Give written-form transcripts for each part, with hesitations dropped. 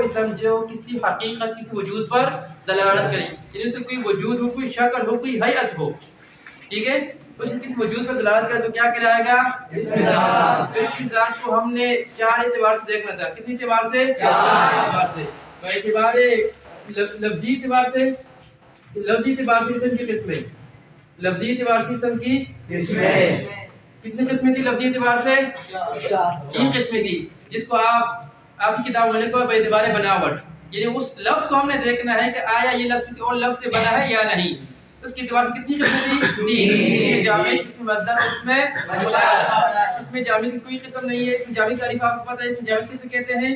اسم جو کسی حقیقت کسی وجود پر دلالت کرے، یعنی اسے کوئی وجود ہو، کوئی شکل ہو، کوئی ہیئت ہو، ٹھیک ہے، اس کسی وجود پر دلالت کرے تو کیا کہلائے گا؟ اسم ذات۔ اس کی ذات کو ہم نے 4 اعتبار سے دیکھنا تھا، کتنی اعتبار سے؟ 4 اعتبار سے۔ اعتبار لفظی اعتبار سے، لفظی اعتبار سے اسم کی قسمیں، لفظی اعتبار سے اسم کی قسمیں کتنی قسمیں تھی؟ لفظی اعتبار سے 3 قسمیں تھی، جس کو آپ کی کتاب میں لکھو باعتبار بناوٹ، یعنی اس لفظ کو ہم نے دیکھنا ہے کہ آیا یہ لفظ کسی اور لفظ سے بنا ہے یا نہیں۔ اس کے اعتبار سے کتنی قسمیں تھی؟ 3۔ اس میں جامد، اس میں مصدر، اس میں مشتق۔ اس میں جامد کی کوئی قسم نہیں ہے۔ اس میں جامد تعریف آپ کو پتہ ہے، اس میں جامد کسے کہتے ہیں؟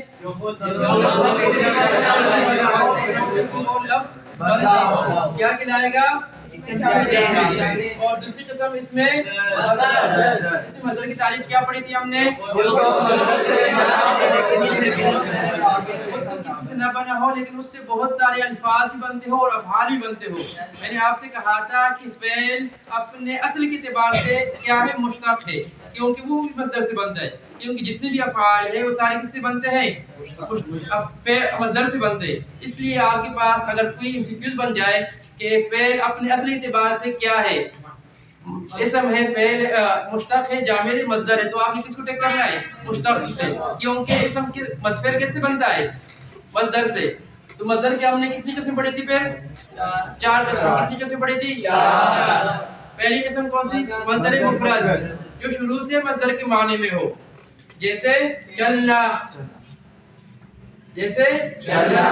لفظ کیا کہلائے گا؟ اور دوسری قسم اس میں مصدر کی تعریف کیا پڑھی تھی ہم نے؟ کسی سے نہ بنا ہو لیکن اس سے بہت سارے الفاظ بھی بنتے ہو اور افعال بھی بنتے ہو۔ میں نے آپ سے کہا تھا کہ فعل اپنے اصل کے اعتبار سے کیا ہے؟ مشتق ہے، کیونکہ وہ مصدر سے بنتا ہے، کیونکہ جتنے بھی افعال ہیں وہ سارے کس سے بنتے ہیں؟ مصدر سے بنتے ہیں۔ اس لیے آپ کے پاس اگر کوئی MCQ بن جائے کہ فعل اپنے اصل اعتبار سے کیا ہے؟ اسم ہے، فعل مشتق ہے، جامد مصدر ہے، تو آپ نے کس کو ٹیک کرنا ہے؟ مشتق سے، کیونکہ اسم کے مصدر کیسے بنتا ہے؟ مصدر سے۔ تو مصدر کی ہم نے کتنی قسم پڑھی تھی؟ پھر 4 قسم۔ کتنی قسم پڑھی تھی؟ 4۔ پہلی قسم کون سی؟ مصدر مفرد، جو شروع سے مصدر کے معنی میں ہو، جیسے چلنا، جیسے چلنا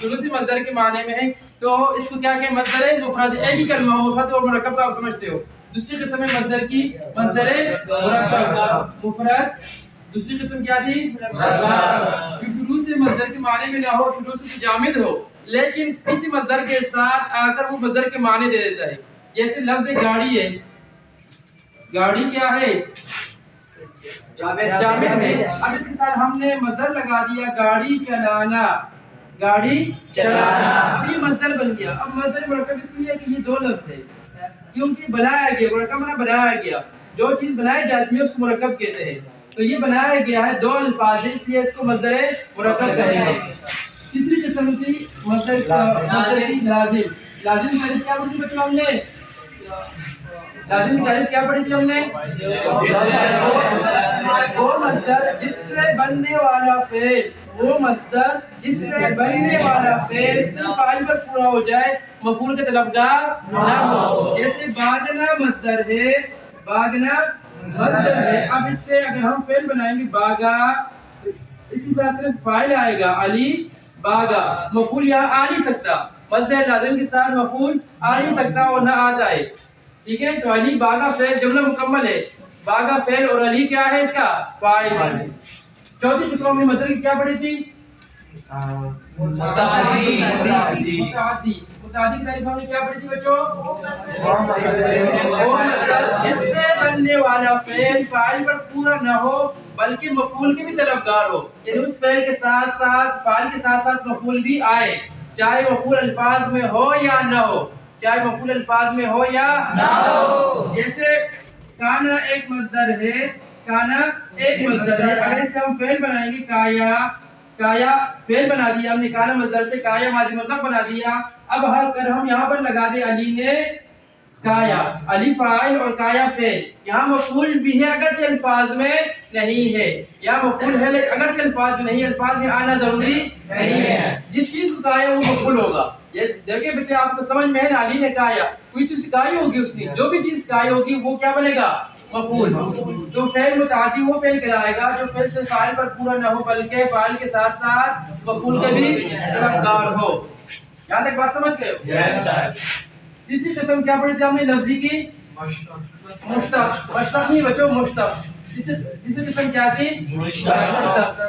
شروع سے مصدر کے معنی میں ہے تو اس کو کیا کہیں؟ مصدر مفرد۔ ایک ہی کلمہ مفرد اور مرکب کا آپ سمجھتے ہو۔ دوسری قسم ہے مصدر کی، مصدر مرکب مفرد۔ دوسری قسم کیا تھی؟ مرکب، جو شروع سے مصدر کے معنی میں نہ ہو، شروع سے جامد ہو لیکن کسی مصدر کے ساتھ آ کر وہ مصدر کے معنی دے دیتا ہے، جیسے لفظ گاڑی ہے۔ گاڑی کیا ہے؟ جامد ہے۔ اب اس کے ساتھ ہم نے مصدر لگا دیا گاڑی چلانا، گاڑی چلانا، اب یہ مصدر بن گیا۔ اب مصدر مرکب اس لیے کہ یہ 2 لفظ ہے، کیونکہ بنایا گیا، مرکب میں بنایا گیا، جو چیز بنائی جاتی ہے اس کو مرکب کہتے ہیں، تو یہ بنایا گیا ہے 2 الفاظ ہے، اس لیے اس کو مصدر مرکب کہیں گے۔ تیسری قسم تھی مصدر کی لازم۔ لازم کی تعریف کیا پڑھی بچوں ہم نے؟ لازم کی تعریف کیا پڑھی تھی ہم نے؟ وہ مصدر جس سے بننے والا فعل، وہ مصدر جس سے بننے والا فعل صرف فاعل پر پورا ہو جائے، مفعول کا طلبگار نہ ہو۔ جیسے باغنا مصدر ہے، باغنا مصدر ہے، اب اس سے اگر ہم فعل بنائیں گے باغا، اس کے ساتھ صرف فاعل آئے گا علی باغا، مفعول یہاں آ نہیں سکتا، مصدر لازم کے ساتھ مفعول آ نہیں سکتا اور نہ آتا ہے، ٹھیک ہے۔ تو علی باغا فعل جملہ مکمل ہے، باغا فعل اور علی کیا ہے؟ اس کا فاعل ہے۔ چوتھی قسم ہم نے مصدر کی کیا پڑھی تھی؟ متعدی۔ متعدی کی تعریف ہم نے کیا پڑھی تھی بچوں؟ وہ مصدر جس سے بننے والا فعل فاعل پر پورا نہ ہو بلکہ مفعول کے بھی طلبگار ہو، یعنی اس فعل کے ساتھ ساتھ فاعل کے ساتھ ساتھ مفعول بھی آئے، چاہے مفعول الفاظ میں ہو یا نہ ہو، چاہے مفعول الفاظ میں ہو یا نہ ہو۔ جیسے کانا ایک مصدر ہے، کانا ایک مصدر ہے، اگر اس سے ہم فعل بنائیں گے کایا، کایا فعل بنا دیا ہم نے، کانا مصدر سے کایا ماضی مطلق بنا دیا۔ اب اگر ہم یہاں پر لگا دیں علی نے کایا، علی فاعل اور کایا فعل، یہاں مفعول بھی ہے اگرچہ الفاظ میں نہیں ہے، یا مفعول ہے لیکن اگرچہ الفاظ میں نہیں، الفاظ میں آنا ضروری نہیں ہے، جس چیز کو کایا وہ مفعول ہوگا۔ یہ دیکھیں بچے آپ کو سمجھ میں ہے نا، علی نے کایا، کوئی چیز کائی ہوگی، اس نے جو بھی چیز کائی ہوگی وہ کیا بنے گا؟ مفعول۔ جو فعل متعدی وہ فعل کہلائے گا جو فعل سے فاعل پر پورا نہ ہو بلکہ فاعل کے ساتھ ساتھ مفعول کے بھی طلبگار ہو۔ یہاں تک بات سمجھ گئے ہو؟ یس سر۔ تیسری قسم کیا پڑھی تھی ہم نے؟ لفظی کی مشتق۔ مشتق نہیں بچوں، مشتق۔ تیسری قسم کیا تھی؟ مشتق۔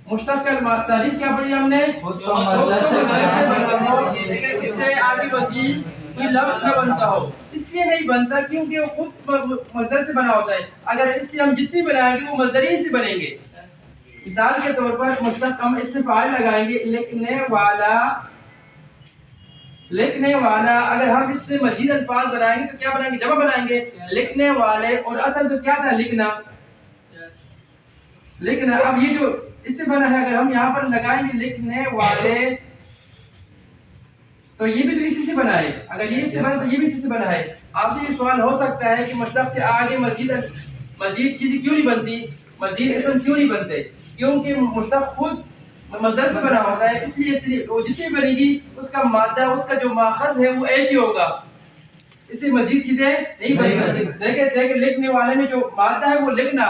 مشتق کا تعریف کیا پڑھی ہم نے؟ اس سے آگے مزید کوئی لفظ نہ بنتا ہو، اس لیے نہیں بنتا کیونکہ وہ خود مصدر سے بنا ہوتا ہے، اگر اس سے ہم جتنی بنائیں گے وہ مصدر ہی سے بنیں گے۔ مثال کے طور پر مشتق ہم اس میں فاعل لگائیں گے لکھنے والا، لکھنے والا، اگر ہم اس سے مزید الفاظ بنائیں گے تو کیا بنائیں گے؟ جمع بنائیں گے، لکھنے والے، اور اصل تو کیا تھا؟ لکھنا، لکھنا۔ اب یہ جو اس سے بنا ہے. اگر ہم یہاں پر لگائیں گے لکھنے والے تو یہ بھی تو اسی سے بنا ہے. اگر یہ اس سے بنا تو یہ بھی اسی سے بنا ہے. آپ سے یہ سوال ہو سکتا ہے کہ مصدر سے آگے مزید چیزیں کیوں نہیں بنتی, مزید اسم کیوں نہیں بنتے؟ کیونکہ مصدر خود مصدر سے بنا ہوتا ہے, اس لیے وہ جتنی بنے گی اس کا مادہ, اس کا جو ماخذ ہے وہ ایک ہی ہوگا, اس سے مزید چیزیں نہیں بن سکتی. دیکھیں لکھنے والے میں جو مادہ ہے وہ لکھنا,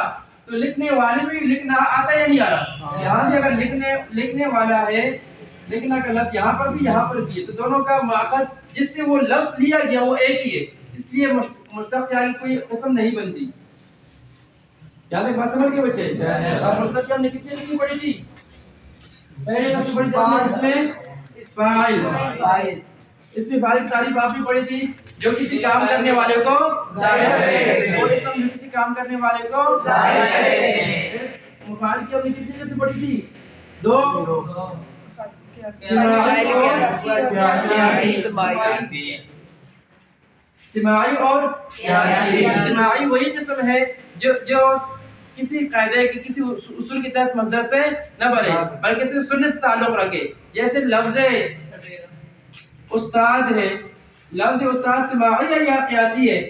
تو لکھنے والے میں بھی لکھنا آتا ہے یا نہیں آ رہا؟ یہاں بھی اگر لکھنے والا ہے, لکھنا کا لفظ یہاں پر بھی یہاں پر بھی ہے, تو دونوں کا ماخذ جس سے وہ لفظ لیا گیا وہ ایک ہی ہے, اس لیے مشتق سے آگے کوئی قسم نہیں بنتی. یاد ہے بات سمجھ گئے بچے؟ اور مطلب کہ ہم نے کتنی قسم پڑھی تھی؟ پہلے قسم پڑھی تھی اس میں فاعل. اس میں فاعل کی تعریف آپ بھی پڑھی تھی, جو کسی کام کرنے والے کو ظاہر کرے, اور اسم جو کسی کام کرنے والے کو ظاہر کرے. مفعول کی ہم نے کتنی قسم پڑھی تھی؟ 2. سماعی اور سماعی وہی قسم ہے جو کسی قاعدے کی کسی اصول کی تحت مصدر سے نہ بنے بلکہ صرف سننے سے تعلق رکھے. جیسے لفظ استاد ہے, لفظ استاد سماعی ہے یا قیاسی ہے؟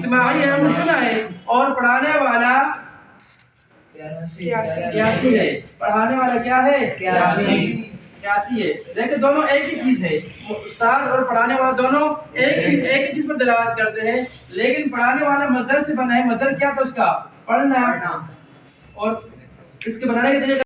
سماعی ہے, ہم نے سنا ہے, اور پڑھانے والا قیاسی ہے. پڑھانے والا کیا ہے؟ قیاسی ہے. لیکن دونوں ایک ہی چیز ہے, استاد اور پڑھانے والا دونوں ایک ہی چیز پر دلالت کرتے ہیں, لیکن پڑھانے والا مصدر سے بنا ہے. مصدر کیا تھا اس کا؟ پڑھنا, اور اس کے بنانے کے طریقے